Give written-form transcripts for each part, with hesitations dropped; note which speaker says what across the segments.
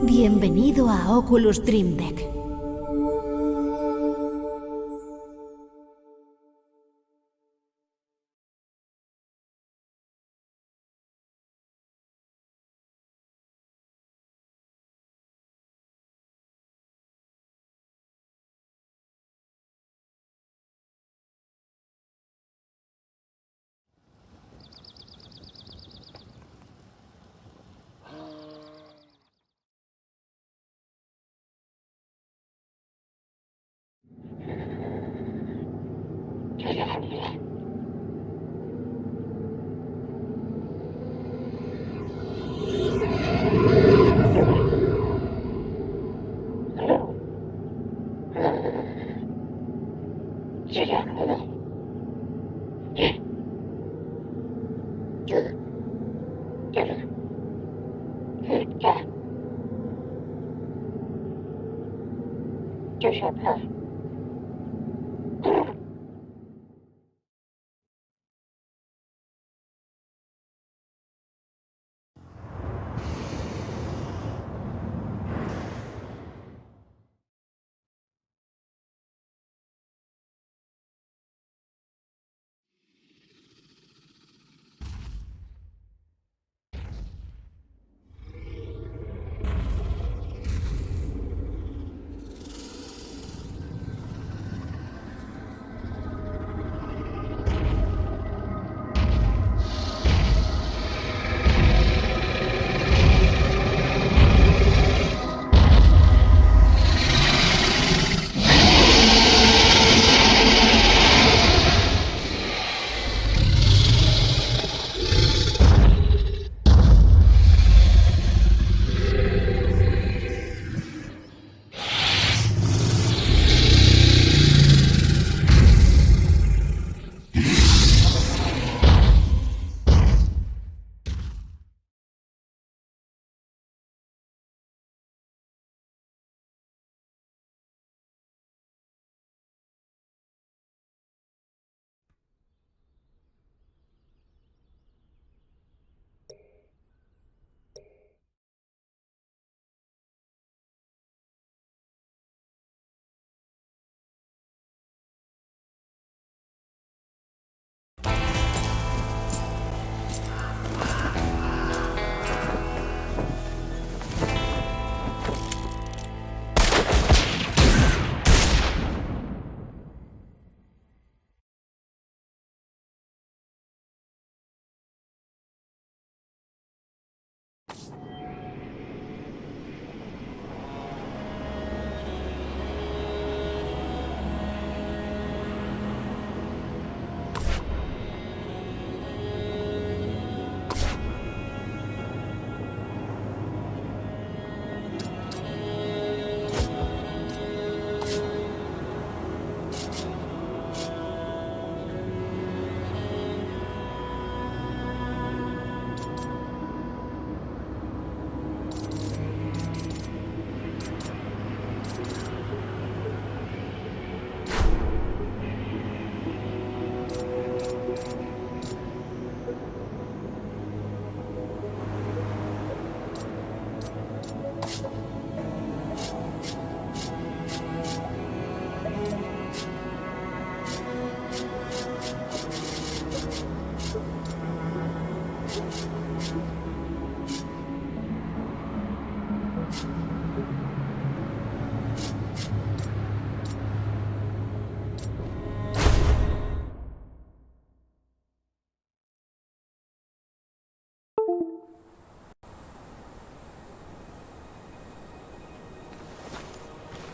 Speaker 1: Bienvenido a Oculus Dream Deck.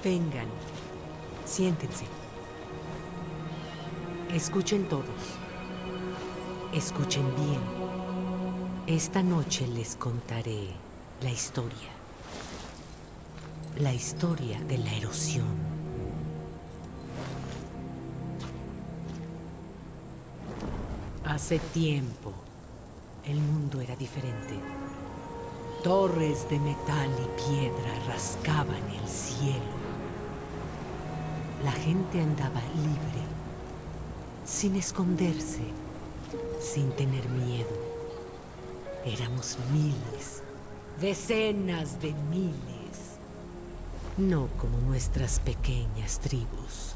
Speaker 2: Vengan, siéntense. Escuchen todos. Escuchen bien. Esta noche les contaré la historia. La historia de la erosión. Hace tiempo, el mundo era diferente. Torres de metal y piedra rascaban el cielo. La gente andaba libre, sin esconderse, sin tener miedo. Éramos miles Decenas de miles. No como nuestras pequeñas tribus.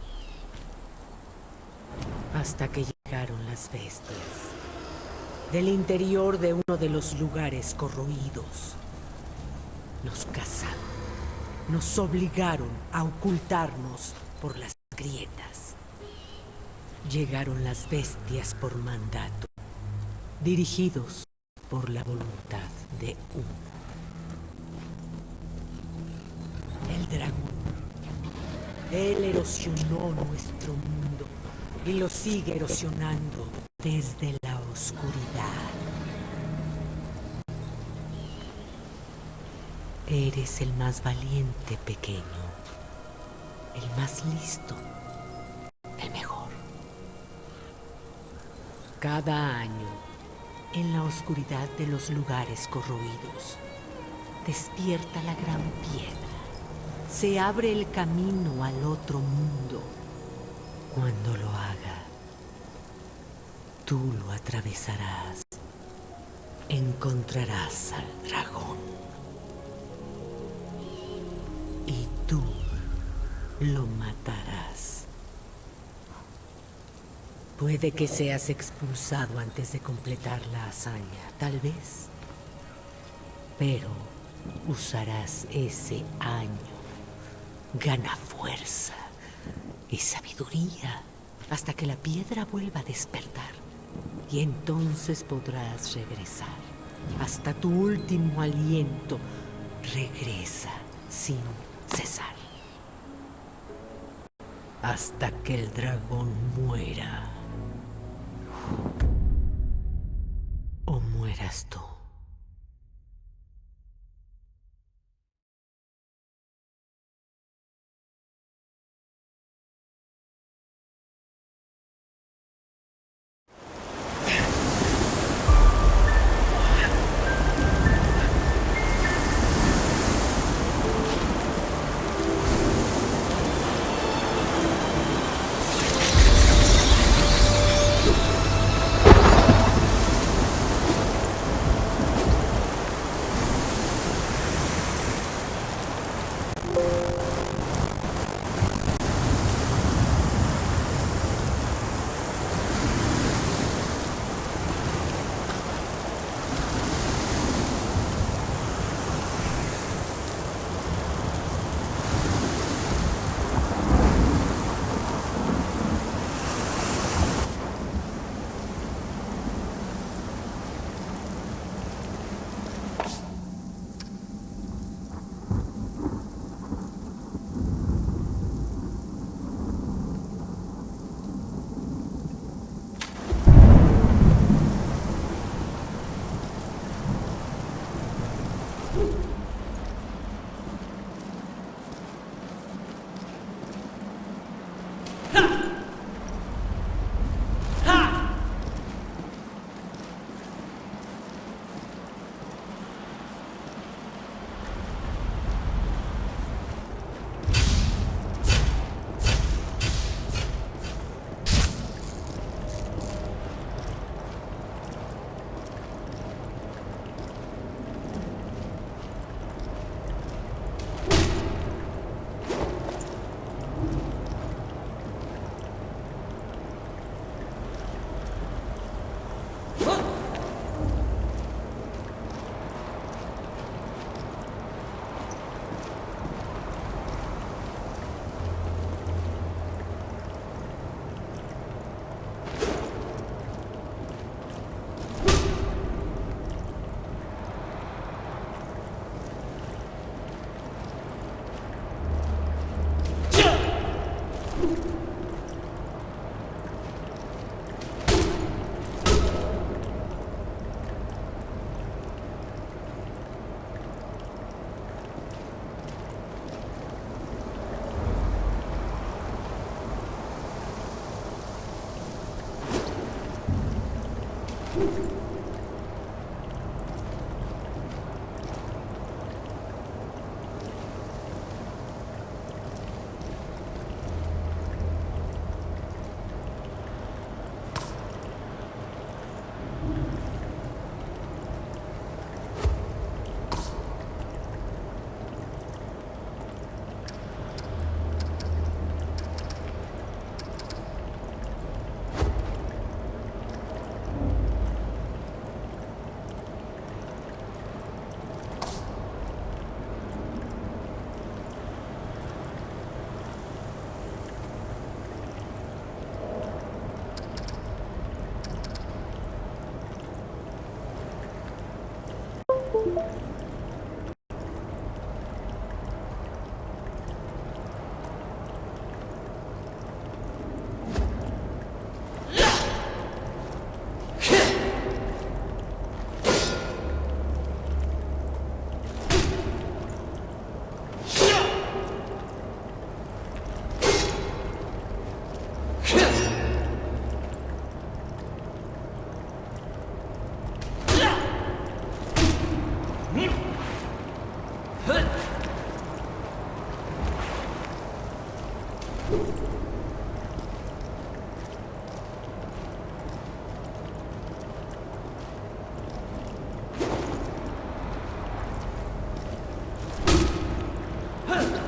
Speaker 2: Hasta que llegaron las bestias. Del interior de uno de los lugares corroídos. Nos cazaron. Nos obligaron a ocultarnos por las grietas. Llegaron las bestias por mandato, dirigidos por la voluntad de uno. El dragón. Él erosionó nuestro mundo y lo sigue erosionando desde la oscuridad. Eres el más valiente, pequeño. El más listo. El mejor. Cada año, en la oscuridad de los lugares corroídos, despierta la gran piedra. Se abre el camino al otro mundo. Cuando lo haga, tú lo atravesarás. Encontrarás al dragón. Y tú lo matarás. Puede que seas expulsado antes de completar la hazaña, tal vez. Pero usarás ese año. Gana fuerza y sabiduría hasta que la piedra vuelva a despertar. Y entonces podrás regresar. Hasta tu último aliento regresa sin cesar. Hasta que el dragón muera. O mueras tú.
Speaker 3: ¡Ah!